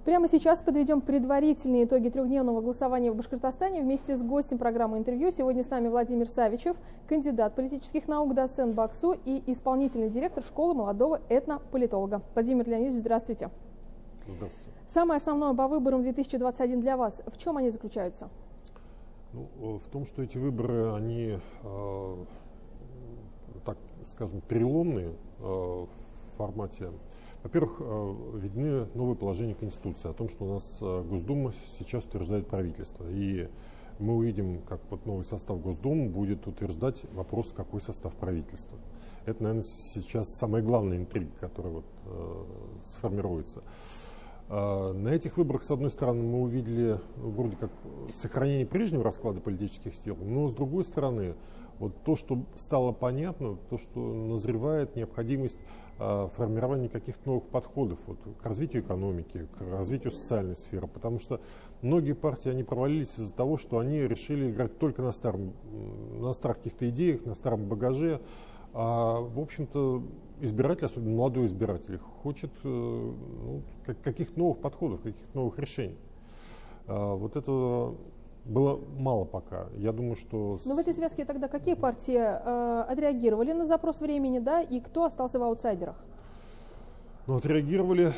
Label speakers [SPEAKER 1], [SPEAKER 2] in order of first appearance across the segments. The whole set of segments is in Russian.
[SPEAKER 1] Прямо сейчас подведем предварительные итоги трехдневного голосования в Башкортостане вместе с гостем программы «Интервью». Сегодня с нами Владимир Савичев, кандидат политических наук, доцент БАКСУ и исполнительный директор школы молодого этнополитолога. Владимир Леонидович, здравствуйте.
[SPEAKER 2] Здравствуйте.
[SPEAKER 1] Самое основное по выборам 2021 для вас, в чем они заключаются?
[SPEAKER 2] В том, что эти выборы, они, так скажем, переломные в формате. Во-первых, видны новые положения Конституции о том, что у нас Госдума сейчас утверждает правительство. И мы увидим, как вот новый состав Госдумы будет утверждать вопрос, какой состав правительства. Это, наверное, сейчас самая главная интрига, которая сформируется. На этих выборах, с одной стороны, мы увидели вроде как сохранение прежнего расклада политических сил, но с другой стороны, вот то, что стало понятно, то, что назревает необходимость формирования каких-то новых подходов к развитию экономики, к развитию социальной сферы, потому что многие партии, они провалились из-за того, что они решили играть только на старых каких-то идеях, на старом багаже. А, в общем-то, избиратель, особенно молодой избиратель, хочет каких-то новых подходов, каких-то новых решений. Вот этого было мало пока. Я думаю, что...
[SPEAKER 1] Но в этой связке тогда какие партии отреагировали на запрос времени, да, и кто остался в аутсайдерах?
[SPEAKER 2] Отреагировали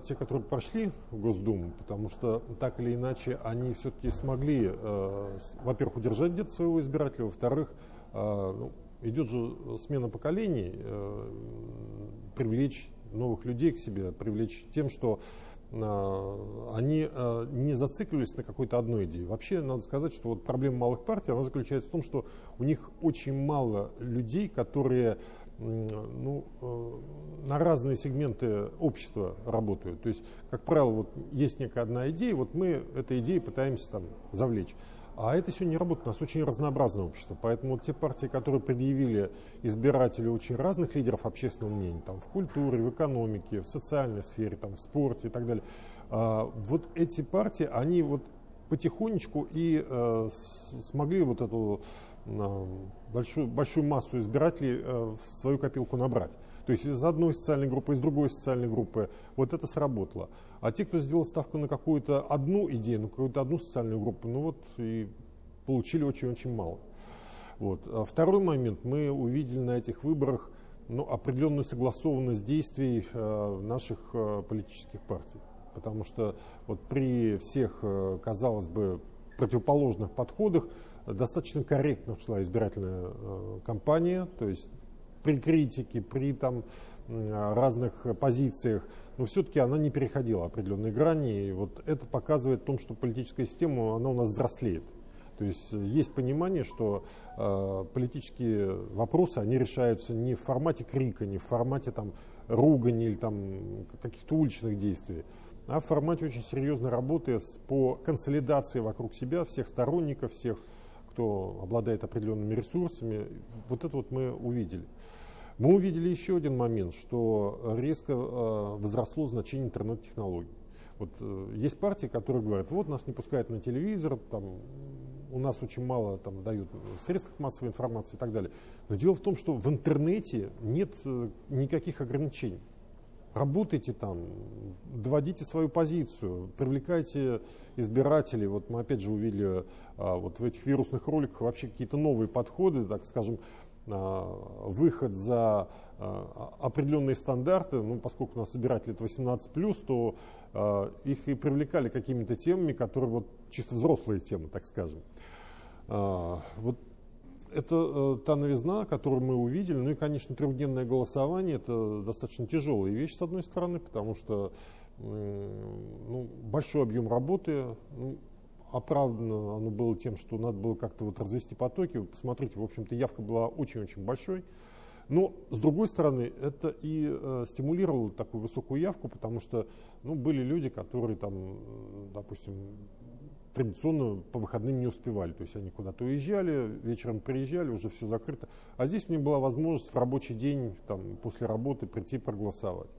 [SPEAKER 2] те, которые прошли в Госдуму, потому что так или иначе они все-таки смогли, во-первых, удержать где-то своего избирателя, во-вторых, идет же смена поколений, привлечь новых людей к себе, привлечь тем, что они не зацикливались на какой-то одной идее. Вообще, надо сказать, что вот проблема малых партий, она заключается в том, что у них очень мало людей, которые на разные сегменты общества работают. То есть, как правило, есть некая одна идея, мы этой идеей пытаемся завлечь. А это сегодня не работает, у нас очень разнообразное общество. Поэтому те партии, которые предъявили избирателю очень разных лидеров общественного мнения, в культуре, в экономике, в социальной сфере, в спорте и так далее, вот эти партии, они потихонечку и смогли эту большую массу избирателей в свою копилку набрать. То есть из одной социальной группы, из другой социальной группы это сработало. А те, кто сделал ставку на какую-то одну идею, на какую-то одну социальную группу, и получили очень-очень мало. Второй момент. Мы увидели на этих выборах определенную согласованность действий наших политических партий. Потому что при всех, казалось бы, противоположных подходах достаточно корректно шла избирательная кампания, то есть при критике, при разных позициях, но все-таки она не переходила определенные грани, и это показывает о том, что политическая система, она у нас взрослеет. То есть есть понимание, что политические вопросы, они решаются не в формате крика, не в формате ругани или каких-то уличных действий, а в формате очень серьезной работы по консолидации вокруг себя всех сторонников, всех, кто обладает определенными ресурсами. Это мы увидели. Мы увидели еще один момент, что резко возросло значение интернет-технологий. Есть партии, которые говорят, нас не пускают на телевизор, у нас очень мало дают в средствах массовой информации и так далее. Но дело в том, что в интернете нет никаких ограничений. Работайте доводите свою позицию, привлекайте избирателей. Мы опять же увидели в этих вирусных роликах вообще какие-то новые подходы, так скажем, выход за определенные стандарты. Поскольку у нас избиратели это 18+, то их и привлекали какими-то темами, которые чисто взрослые темы, так скажем. Это та новизна, которую мы увидели. И, конечно, трехдневное голосование – это достаточно тяжелая вещь, с одной стороны, потому что большой объем работы, оправдано оно было тем, что надо было как-то развести потоки. Посмотрите, в общем-то, явка была очень-очень большой. Но, с другой стороны, это и стимулировало такую высокую явку, потому что были люди, которые, допустим, традиционно по выходным не успевали. То есть они куда-то уезжали, вечером приезжали, уже все закрыто. А здесь у них была возможность в рабочий день, после работы прийти проголосовать.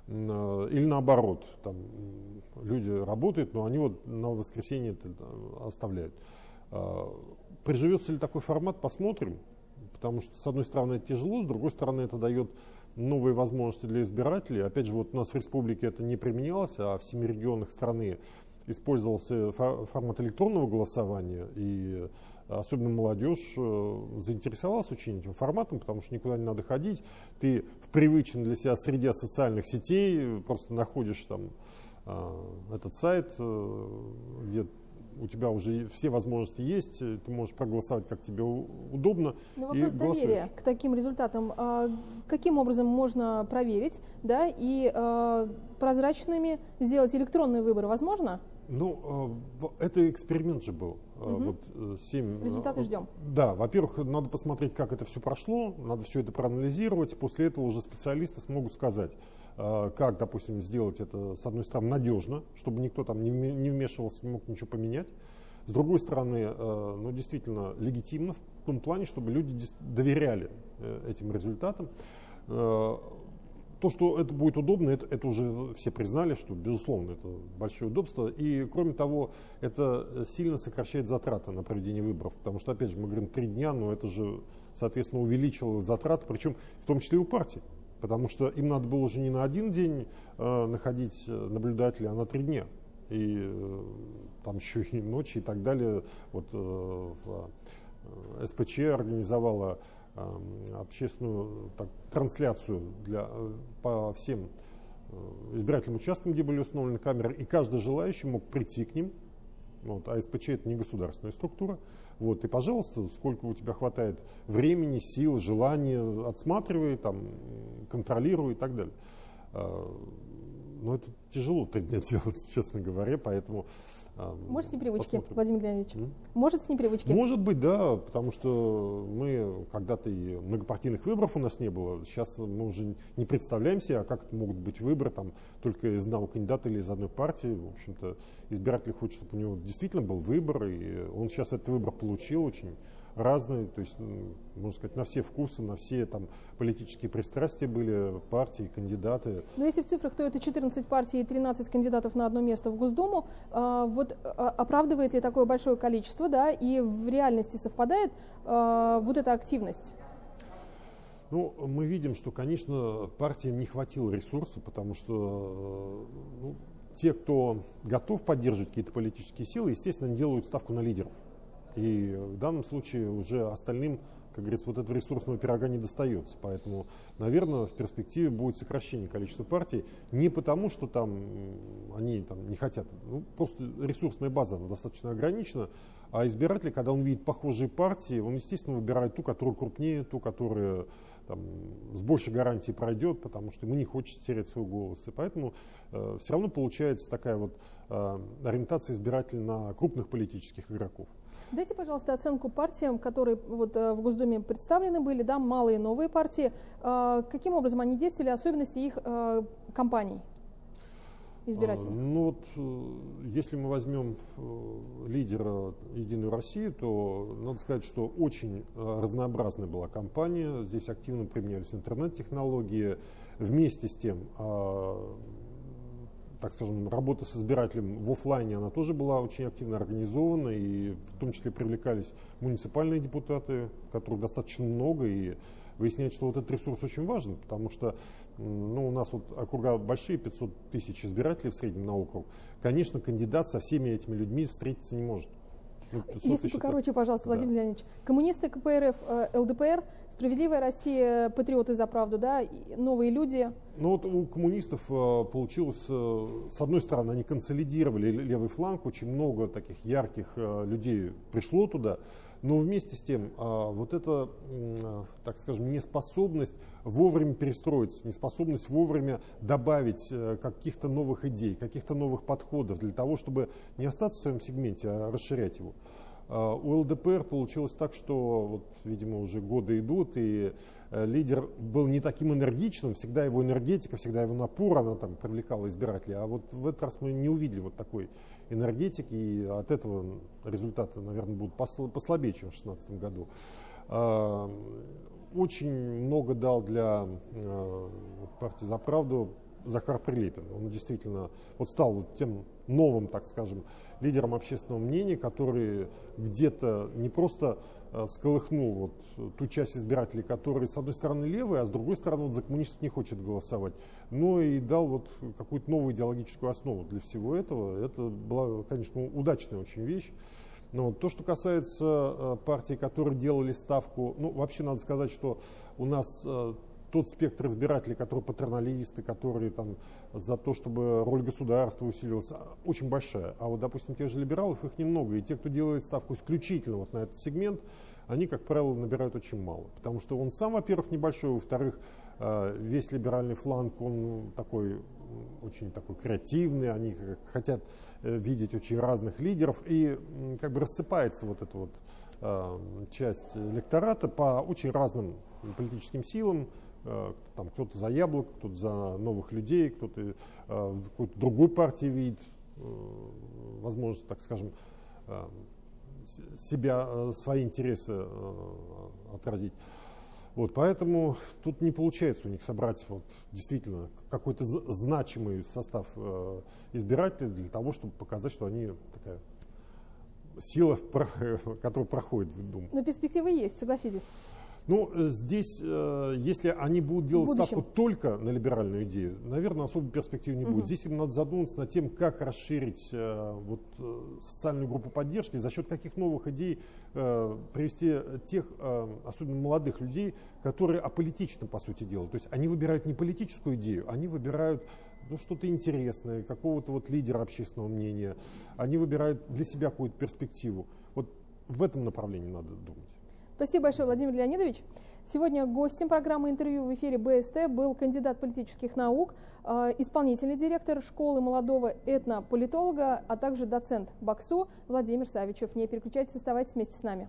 [SPEAKER 2] Или наоборот, люди работают, но они на воскресенье это оставляют. Приживется ли такой формат, посмотрим. Потому что, с одной стороны, это тяжело, с другой стороны, это дает новые возможности для избирателей. Опять же, вот у нас в республике это не применялось, а в 7 регионах страны использовался формат электронного голосования, и особенно молодежь заинтересовалась очень этим форматом, потому что никуда не надо ходить. Ты в привычной для себя среде социальных сетей просто находишь там этот сайт, где у тебя уже все возможности есть, ты можешь проголосовать, как тебе удобно.
[SPEAKER 1] Но вопрос доверия к таким результатам. Каким образом можно проверить, да, и прозрачными сделать электронные выборы возможно?
[SPEAKER 2] Ну, это эксперимент же был.
[SPEAKER 1] Угу.
[SPEAKER 2] Вот 7.
[SPEAKER 1] Результаты ждем.
[SPEAKER 2] Да, во-первых, надо посмотреть, как это все прошло, надо все это проанализировать. После этого уже специалисты смогут сказать, как, допустим, сделать это, с одной стороны, надежно, чтобы никто там не вмешивался, не мог ничего поменять. С другой стороны, ну, действительно легитимно в том плане, чтобы люди доверяли этим результатам. То, что это будет удобно, это уже все признали, что, безусловно, это большое удобство. И, кроме того, это сильно сокращает затраты на проведение выборов. Потому что, опять же, мы говорим 3 дня, но это же, соответственно, увеличило затраты, причем в том числе и у партий. Потому что им надо было уже не на 1 день находить наблюдателей, а на 3 дня. И там еще и ночи и так далее. Вот СПЧ организовала общественную трансляцию по всем избирательным участкам, где были установлены камеры, и каждый желающий мог прийти к ним. Вот, а СПЧ это не государственная структура. Вот, и, пожалуйста, сколько у тебя хватает времени, сил, желания, отсматривай, там, контролируй и так далее. Но это тяжело 3 дня делать, честно говоря, поэтому...
[SPEAKER 1] Может, с непривычки,
[SPEAKER 2] посмотрим.
[SPEAKER 1] Владимир Леонидович? Может, с непривычки?
[SPEAKER 2] Может быть, да, потому что мы когда-то и многопартийных выборов у нас не было. Сейчас мы уже не представляем себе, а как это могут быть выборы там, только из одного кандидата или из одной партии. В общем-то, избиратель хочет, чтобы у него действительно был выбор, и он сейчас этот выбор получил очень разный, то есть, можно сказать, на все вкусы, на все там политические пристрастия были партии, кандидаты.
[SPEAKER 1] Но если в цифрах, то это 14 партий и 13 кандидатов на одно место в Госдуму. Вот оправдывает ли такое большое количество, да, и в реальности совпадает вот эта активность?
[SPEAKER 2] Ну, мы видим, что, конечно, партиям не хватило ресурса, потому что те, кто готов поддерживать какие-то политические силы, естественно, делают ставку на лидеров. И в данном случае уже остальным, как говорится, вот этого ресурсного пирога не достается. Поэтому, наверное, в перспективе будет сокращение количества партий. Не потому, что там они там не хотят. Ну, просто ресурсная база она достаточно ограничена. А избиратель, когда он видит похожие партии, он, естественно, выбирает ту, которая крупнее, ту, которая там, с большей гарантией пройдет, потому что ему не хочется терять свой голос. И поэтому все равно получается такая вот ориентация избирателя на крупных политических игроков.
[SPEAKER 1] Дайте, пожалуйста, оценку партиям, которые вот в Госдуме представлены были, да, малые новые партии. Каким образом они действовали, особенности их кампаний избирательных?
[SPEAKER 2] Ну вот, если мы возьмем лидера «Единую Россию», то надо сказать, что очень разнообразная была кампания. Здесь активно применялись интернет-технологии. Вместе с тем, так скажем, работа с избирателем в офлайне, она тоже была очень активно организована, и в том числе привлекались муниципальные депутаты, которых достаточно много, и выясняется, что вот этот ресурс очень важен, потому что у нас вот округа большие, 500 тысяч избирателей в среднем на округ. Конечно, кандидат со всеми этими людьми встретиться не может.
[SPEAKER 1] Если покороче, пожалуйста, Владимир Леонидович. Коммунисты, КПРФ, ЛДПР, «Справедливая Россия», «Патриоты за правду», да, новые люди.
[SPEAKER 2] Ну вот у коммунистов получилось, с одной стороны, они консолидировали левый фланг, очень много таких ярких людей пришло туда, но вместе с тем вот эта, так скажем, неспособность вовремя перестроиться, неспособность вовремя добавить каких-то новых идей, каких-то новых подходов для того, чтобы не остаться в своем сегменте, а расширять его. У ЛДПР получилось так, что, вот, видимо, уже годы идут, и лидер был не таким энергичным, всегда его энергетика, всегда его напор, она там привлекала избирателей, а вот в этот раз мы не увидели вот такой энергетики, и от этого результаты, наверное, будут послабее, чем в 2016 году. Очень много дал для партии «За правду» Захар Прилепин. Он действительно вот стал вот тем новым, так скажем, лидером общественного мнения, который где-то не просто всколыхнул вот ту часть избирателей, которые с одной стороны левые, а с другой стороны вот за коммунистов не хочет голосовать, но и дал вот какую-то новую идеологическую основу для всего этого. Это была, конечно, удачная очень вещь. Но то, что касается партий, которые делали ставку, ну, вообще надо сказать, что у нас тот спектр избирателей, которые патерналисты, которые там за то, чтобы роль государства усиливалась, очень большая. А вот, допустим, тех же либералов, их немного. И те, кто делает ставку исключительно вот на этот сегмент, они, как правило, набирают очень мало. Потому что он сам, во-первых, небольшой, во-вторых, весь либеральный фланг, он такой очень такой креативный, они хотят видеть очень разных лидеров, и как бы рассыпается вот эта вот часть электората по очень разным политическим силам. Там кто-то за яблок, кто-то за новых людей, кто-то в какой-то другой партии видит возможность, так скажем, себя, свои интересы отразить. Вот, поэтому тут не получается у них собрать вот, действительно какой-то значимый состав избирателей для того, чтобы показать, что они такая сила, которая проходит в Думу.
[SPEAKER 1] Но перспективы есть, согласитесь.
[SPEAKER 2] Ну, здесь, если они будут делать ставку только на либеральную идею, наверное, особой перспективы не будет. Здесь им надо задуматься над тем, как расширить вот, социальную группу поддержки, за счет каких новых идей привести тех, особенно молодых людей, которые аполитичны, по сути дела. То есть они выбирают не политическую идею, они выбирают что-то интересное, какого-то вот лидера общественного мнения. Они выбирают для себя какую-то перспективу. Вот в этом направлении надо думать.
[SPEAKER 1] Спасибо большое, Владимир Леонидович. Сегодня гостем программы интервью в эфире БСТ был кандидат политических наук, исполнительный директор школы молодого этнополитолога, а также доцент БАКСу Владимир Савичев. Не переключайтесь, оставайтесь вместе с нами.